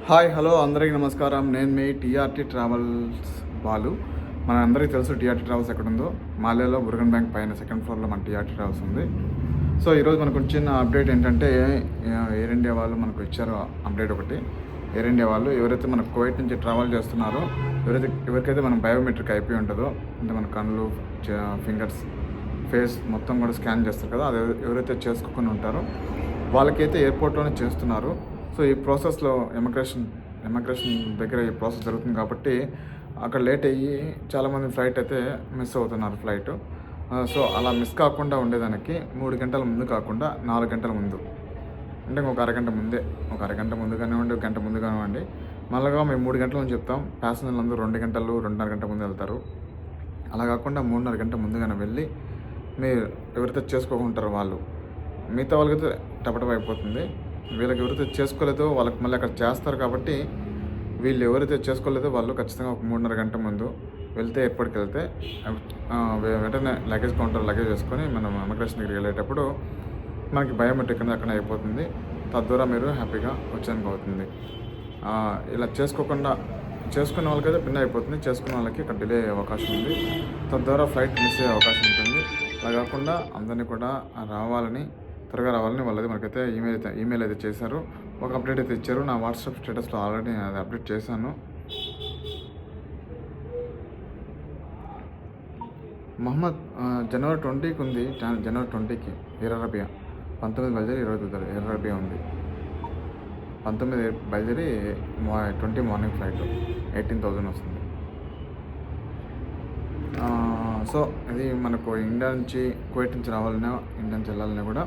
Hi hello అందరికీ నమస్కారం. నేను మీ టీఆర్టీ ట్రావెల్స్ బాలు. మన అందరికీ తెలుసు టీఆర్టీ ట్రావెల్స్ ఎక్కడ ఉందో. మాల్యాలో బుర్గన్ బ్యాంక్ పైన సెకండ్ ఫ్లోర్లో మన టీఆర్టీ ట్రావెల్స్ ఉంది. సో ఈరోజు మనకు వచ్చిన అప్డేట్ ఏంటంటే ఎయిర్ ఇండియా వాళ్ళు మనకు ఇచ్చారు అప్డేట్ ఒకటి. ఎయిర్ ఇండియా వాళ్ళు ఎవరైతే మన కువైట్ నుంచి ట్రావెల్ చేస్తున్నారో ఎవరికైతే మనం బయోమెట్రిక్ అయిపోయి ఉంటుందో, అంటే మన కళ్ళు, ఫింగర్స్, ఫేస్ మొత్తం కూడా స్కాన్ చేస్తారు కదా, అది ఎవరైతే చేసుకోకుండా ఉంటారో వాళ్ళకైతే ఎయిర్పోర్ట్లోనే చేస్తున్నారు. సో ఈ ప్రాసెస్లో ఇమిగ్రేషన్ దగ్గర ఈ ప్రాసెస్ జరుగుతుంది కాబట్టి అక్కడ లేట్ అయ్యి చాలామంది ఫ్లైట్ అయితే మిస్ అవుతున్నారు ఫ్లైట్. సో అలా మిస్ కాకుండా ఉండేదానికి 3 గంటల ముందు కాకుండా 4 గంటల ముందు, అంటే ఒక అరగంట ముందు కానివ్వండి, ఒక గంట ముందు కానివ్వండి, మళ్ళీ మేము 3 గంటల ముందు చెప్తాం. ప్యాసింజర్లు అందరూ 2 గంటలు 2.5 గంట ముందు వెళ్తారు. అలా కాకుండా 3.5 గంట ముందుగానే వెళ్ళి మీరు ఎవరైతే చేసుకోకుంటారో వాళ్ళు, మిగతా వాళ్ళకైతే టపటప్ అయిపోతుంది. వీళ్ళకి ఎవరైతే చేసుకోలేదో వాళ్ళకి మళ్ళీ అక్కడ చేస్తారు కాబట్టి వీళ్ళు ఎవరైతే చేసుకోలేదో వాళ్ళు ఖచ్చితంగా ఒక 3.5 గంట ముందు వెళ్తే, ఎయిర్పోర్ట్కి వెళ్తే వెంటనే లగేజ్ కౌంటర్ లగేజ్ వేసుకొని మనం ఇమిగ్రేషన్ దగ్గరికి వెళ్ళేటప్పుడు మనకి బయోమెట్రిక్ అనేది అక్కడ అయిపోతుంది. తద్వారా మీరు హ్యాపీగా వచ్చేందుకు అవుతుంది. ఇలా చేసుకున్న వాళ్ళకైతే పిన్ అయిపోతుంది, చేసుకున్న వాళ్ళకి ఇక్కడ డిలే అయ్యే అవకాశం ఉంది. తద్వారా ఫ్లైట్ మిస్ అయ్యే అవకాశం ఉంటుంది. అలా కాకుండా అందరినీ కూడా త్వరగా రావాలని వాళ్ళైతే మనకైతే ఈమెయిల్ అయితే చేశారు. ఒక అప్డేట్ అయితే ఇచ్చారు. నా వాట్సాప్ స్టేటస్లో ఆల్రెడీ అది అప్డేట్ చేశాను. మహమ్మద్ జనవరి 20కి ఉంది. జనవరి 20కి ఎయిర్ అరేబియా 19 బయలుదేరి 22 ఎయిర్ అరేబియా ఉంది. 19 బయలుదేరి 20 మార్నింగ్ ఫ్లైట్ 18,000 వస్తుంది. సో ఇది మనకు ఇండియా నుంచి కువైట్ నుంచి రావాలన్నా, ఇండియా నుంచి వెళ్ళాలన్నా కూడా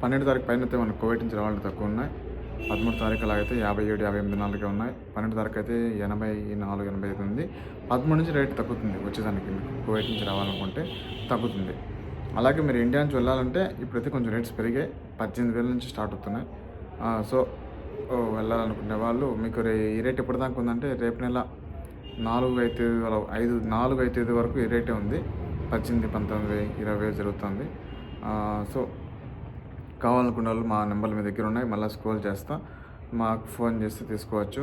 12 తారీఖు పైన అయితే మనకు కువైట్ నుంచి రావాలని తక్కువ ఉన్నాయి. 13 తారీఖు అలాగైతే 57, 58 నాలుగే ఉన్నాయి. 12 తారీఖు అయితే 84, 85 ఉంది. 13 నుంచి రేట్ తగ్గుతుంది. వచ్చేదానికి మీకు కువైట్ నుంచి రావాలనుకుంటే తగ్గుతుంది. అలాగే మీరు ఇండియా నుంచి వెళ్ళాలంటే ఇప్పుడైతే కొంచెం రేట్స్ పెరిగాయి. 18,000 నుంచి స్టార్ట్ అవుతున్నాయి. సో వెళ్ళాలనుకునే వాళ్ళు మీకు ఈ రేట్ ఎప్పటిదాకా ఉందంటే రేపు నెల 4-5 వరకు ఈ రేటే ఉంది. 18, 19, 20 జరుగుతుంది. సో కావాలనుకున్న వాళ్ళు మా నెంబర్లు మీ దగ్గర ఉన్నాయి, మళ్ళీ స్క్రోల్ చేస్తా, మాకు ఫోన్ చేస్తే తీసుకోవచ్చు.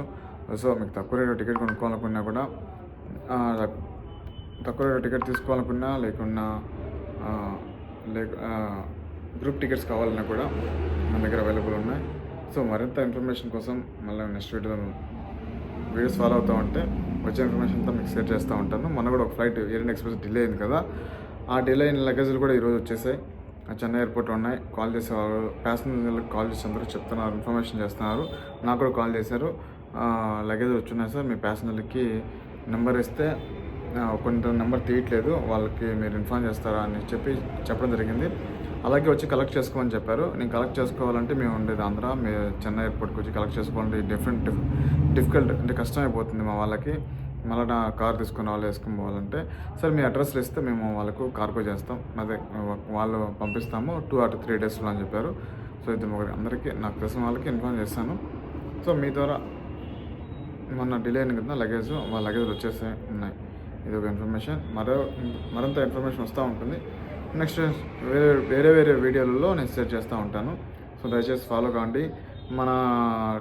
సో మీకు తక్కువ రేటు టికెట్ కొనుక్కోవాలనుకున్నా కూడా, తక్కువ రేటు టికెట్ తీసుకోవాలనుకున్నా లేకున్నా గ్రూప్ టికెట్స్ కావాలన్నా కూడా మన దగ్గర అవైలబుల్ ఉన్నాయి. సో మరింత ఇన్ఫర్మేషన్ కోసం మళ్ళీ నెక్స్ట్ వీడియోస్ ఫాలో అవుతూ ఉంటే వచ్చే ఇన్ఫర్మేషన్ అంతా మీకు షేర్ చేస్తూ ఉంటాను. మొన్న కూడా ఒక flight air India express delay అయింది కదా, ఆ డిలే అయిన లగేజ్లు కూడా ఈరోజు వచ్చేసాయి. చెన్నై ఎయిర్పోర్ట్లో ఉన్నాయి. కాల్ చేసేవారు, ప్యాసింజర్లకు కాల్ చేసి అందరూ చెప్తున్నారు, ఇన్ఫర్మేషన్ చేస్తున్నారు. నాకు కూడా కాల్ చేశారు, లగేజ్ వచ్చున్నాయి సార్, మీ ప్యాసింజర్లకి నెంబర్ ఇస్తే కొంత నెంబర్ తీయట్లేదు, వాళ్ళకి మీరు ఇన్ఫార్మ్ చేస్తారా అని చెప్పడం జరిగింది. అలాగే వచ్చి కలెక్ట్ చేసుకోమని చెప్పారు. నేను కలెక్ట్ చేసుకోవాలంటే మేము ఉండేది ఆంధ్ర, చెన్నై ఎయిర్పోర్ట్కి వచ్చి కలెక్ట్ చేసుకోవాలంటే డిఫికల్ట్, అంటే కష్టమైపోతుంది మా వాళ్ళకి. మళ్ళీ నా కార్ తీసుకుని వాళ్ళు వేసుకొని పోవాలంటే, సార్ మీ అడ్రస్లు ఇస్తే మేము వాళ్ళకు కార్గో చేస్తాం, అదే వాళ్ళు పంపిస్తాము 2 or 3 డేస్లో అని చెప్పారు. సో ఇది అందరికీ నాకు తెలిసిన వాళ్ళకి ఇన్ఫార్మ్ చేస్తాను. సో మీ ద్వారా మొన్న డిలే అయిన కదా లగేజ్, వాళ్ళ లగేజ్ వచ్చేసి ఉన్నాయి. ఇది ఒక ఇన్ఫర్మేషన్. మరింత ఇన్ఫర్మేషన్ వస్తూ ఉంటుంది. నెక్స్ట్ వేరే వీడియోలలో నేను షేర్ చేస్తూ ఉంటాను. సో దయచేసి ఫాలో కావండి. మన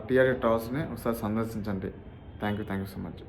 టీఆర్టీ ట్రావెల్స్ని ఒకసారి సందర్శించండి. Thank you so much.